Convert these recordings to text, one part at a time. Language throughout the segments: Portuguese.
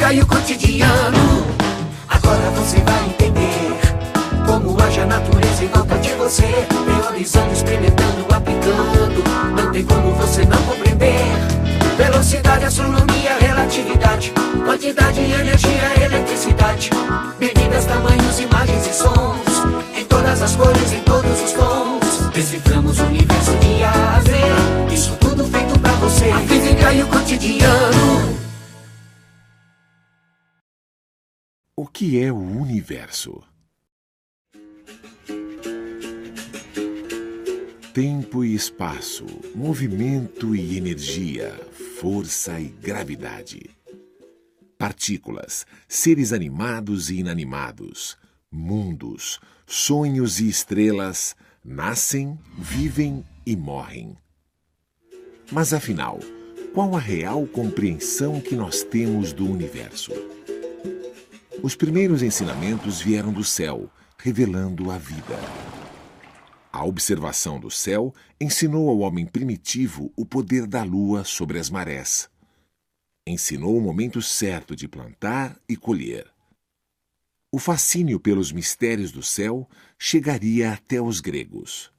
física e o cotidiano. Agora você vai entender como age a natureza em volta de você. Teorizando, experimentando, aplicando. Não tem como você não compreender. Velocidade, astronomia, relatividade, quantidade, energia, eletricidade, medidas, tamanhos, imagens e sons, em todas as cores, em todos os tons. Deciframos o universo de A a Z. Isso tudo feito pra você. A física e o cotidiano. O que é o universo? Tempo e espaço, movimento e energia, força e gravidade. Partículas, seres animados e inanimados, mundos, sonhos e estrelas, nascem, vivem e morrem. Mas afinal, qual a real compreensão que nós temos do universo? Os primeiros ensinamentos vieram do céu, revelando a vida. A observação do céu ensinou ao homem primitivo o poder da lua sobre as marés. Ensinou o momento certo de plantar e colher. O fascínio pelos mistérios do céu chegaria até os gregos.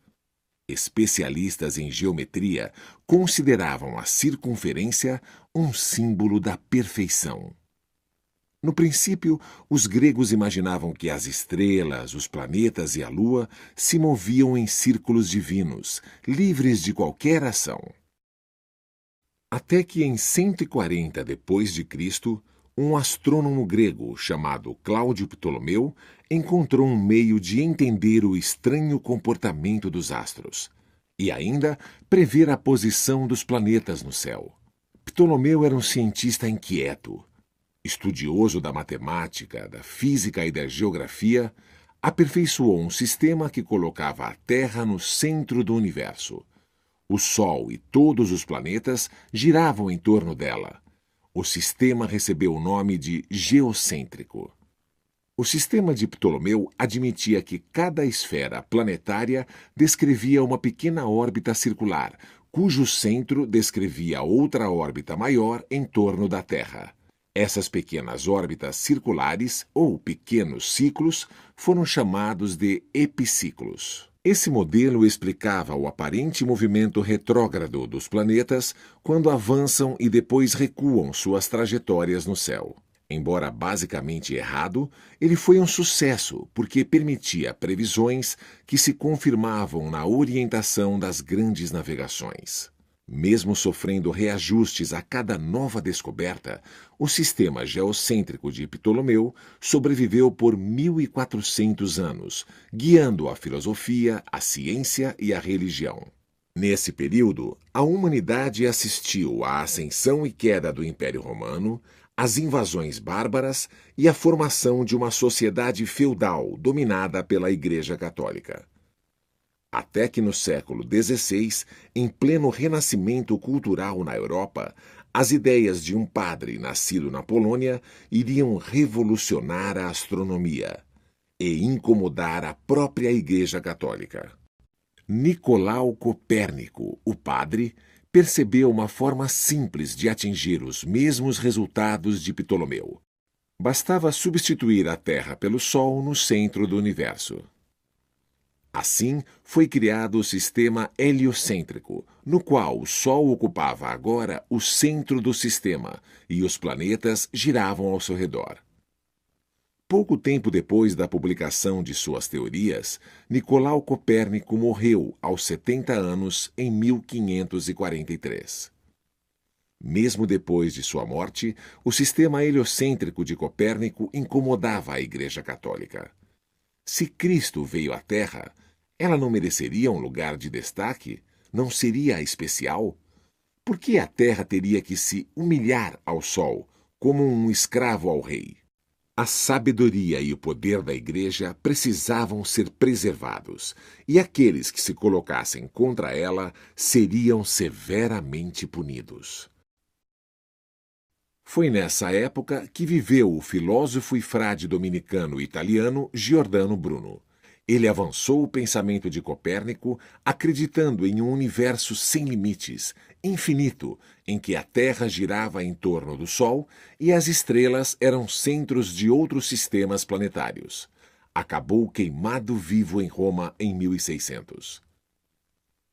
Especialistas em geometria consideravam a circunferência um símbolo da perfeição. No princípio, os gregos imaginavam que as estrelas, os planetas e a lua se moviam em círculos divinos, livres de qualquer ação. Até que em 140 d.C., um astrônomo grego chamado Cláudio Ptolomeu encontrou um meio de entender o estranho comportamento dos astros e ainda prever a posição dos planetas no céu. Ptolomeu era um cientista inquieto. Estudioso da matemática, da física e da geografia, aperfeiçoou um sistema que colocava a Terra no centro do universo. O Sol e todos os planetas giravam em torno dela. O sistema recebeu o nome de geocêntrico. O sistema de Ptolomeu admitia que cada esfera planetária descrevia uma pequena órbita circular, cujo centro descrevia outra órbita maior em torno da Terra. Essas pequenas órbitas circulares, ou pequenos ciclos, foram chamados de epiciclos. Esse modelo explicava o aparente movimento retrógrado dos planetas quando avançam e depois recuam suas trajetórias no céu. Embora basicamente errado, ele foi um sucesso porque permitia previsões que se confirmavam na orientação das grandes navegações. Mesmo sofrendo reajustes a cada nova descoberta, o sistema geocêntrico de Ptolomeu sobreviveu por 1.400 anos, guiando a filosofia, a ciência e a religião. Nesse período, a humanidade assistiu à ascensão e queda do Império Romano, às invasões bárbaras e à formação de uma sociedade feudal dominada pela Igreja Católica. Até que no século XVI, em pleno renascimento cultural na Europa, as ideias de um padre nascido na Polônia iriam revolucionar a astronomia e incomodar a própria Igreja Católica. Nicolau Copérnico, o padre, percebeu uma forma simples de atingir os mesmos resultados de Ptolomeu. Bastava substituir a Terra pelo Sol no centro do universo. Assim, foi criado o sistema heliocêntrico, no qual o Sol ocupava agora o centro do sistema e os planetas giravam ao seu redor. Pouco tempo depois da publicação de suas teorias, Nicolau Copérnico morreu aos 70 anos em 1543. Mesmo depois de sua morte, o sistema heliocêntrico de Copérnico incomodava a Igreja Católica. Se Cristo veio à Terra, ela não mereceria um lugar de destaque? Não seria especial? Por que a Terra teria que se humilhar ao Sol, como um escravo ao rei? A sabedoria e o poder da Igreja precisavam ser preservados, e aqueles que se colocassem contra ela seriam severamente punidos. Foi nessa época que viveu o filósofo e frade dominicano italiano Giordano Bruno. Ele avançou o pensamento de Copérnico, acreditando em um universo sem limites, infinito, em que a Terra girava em torno do Sol e as estrelas eram centros de outros sistemas planetários. Acabou queimado vivo em Roma em 1600.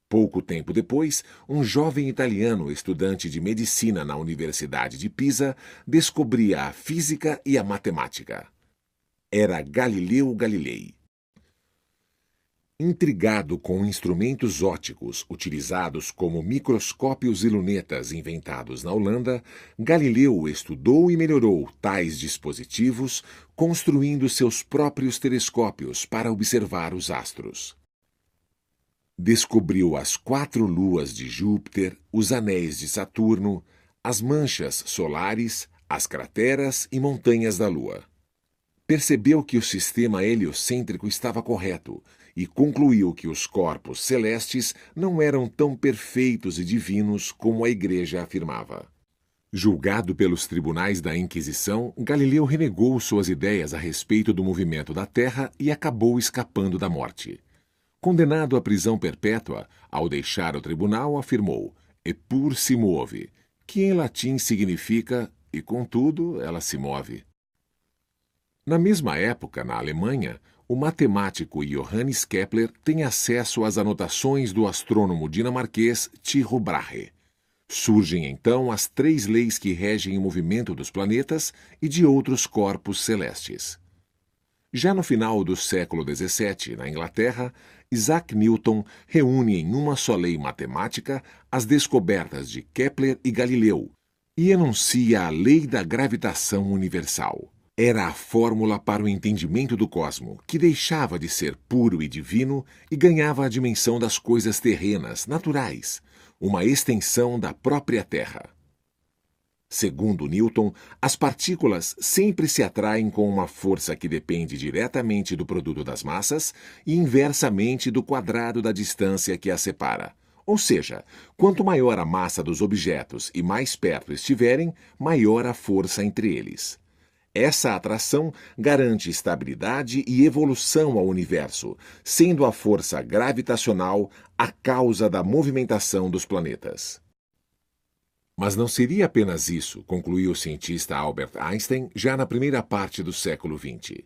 Pouco tempo depois, um jovem italiano estudante de medicina na Universidade de Pisa descobria a física e a matemática. Era Galileu Galilei. Intrigado com instrumentos ópticos utilizados como microscópios e lunetas inventados na Holanda, Galileu estudou e melhorou tais dispositivos, construindo seus próprios telescópios para observar os astros. Descobriu as 4 luas de Júpiter, os anéis de Saturno, as manchas solares, as crateras e montanhas da Lua. Percebeu que o sistema heliocêntrico estava correto e concluiu que os corpos celestes não eram tão perfeitos e divinos como a Igreja afirmava. Julgado pelos tribunais da Inquisição, Galileu renegou suas ideias a respeito do movimento da Terra e acabou escapando da morte. Condenado à prisão perpétua, ao deixar o tribunal, afirmou "Eppur si muove", que em latim significa "e contudo ela se move". Na mesma época, na Alemanha, o matemático Johannes Kepler tem acesso às anotações do astrônomo dinamarquês Tycho Brahe. Surgem então as 3 leis que regem o movimento dos planetas e de outros corpos celestes. Já no final do século XVII, na Inglaterra, Isaac Newton reúne em uma só lei matemática as descobertas de Kepler e Galileu e enuncia a lei da gravitação universal. Era a fórmula para o entendimento do cosmo, que deixava de ser puro e divino e ganhava a dimensão das coisas terrenas, naturais, uma extensão da própria Terra. Segundo Newton, as partículas sempre se atraem com uma força que depende diretamente do produto das massas e inversamente do quadrado da distância que as separa. Ou seja, quanto maior a massa dos objetos e mais perto estiverem, maior a força entre eles. Essa atração garante estabilidade e evolução ao universo, sendo a força gravitacional a causa da movimentação dos planetas. Mas não seria apenas isso, concluiu o cientista Albert Einstein já na primeira parte do século XX.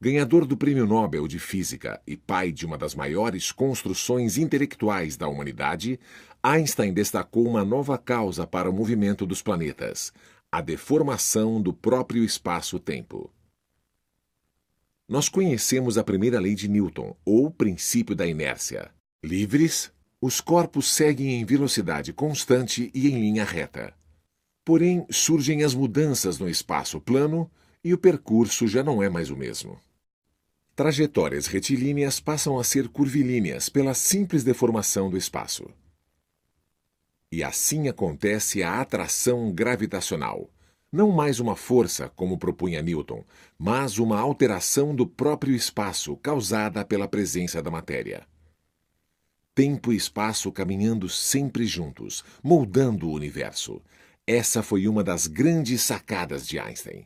Ganhador do Prêmio Nobel de Física e pai de uma das maiores construções intelectuais da humanidade, Einstein destacou uma nova causa para o movimento dos planetas: a deformação do próprio espaço-tempo. Nós conhecemos a primeira lei de Newton, ou princípio da inércia. Livres, os corpos seguem em velocidade constante e em linha reta. Porém, surgem as mudanças no espaço plano e o percurso já não é mais o mesmo. Trajetórias retilíneas passam a ser curvilíneas pela simples deformação do espaço. E assim acontece a atração gravitacional. Não mais uma força, como propunha Newton, mas uma alteração do próprio espaço causada pela presença da matéria. Tempo e espaço caminhando sempre juntos, moldando o universo. Essa foi uma das grandes sacadas de Einstein.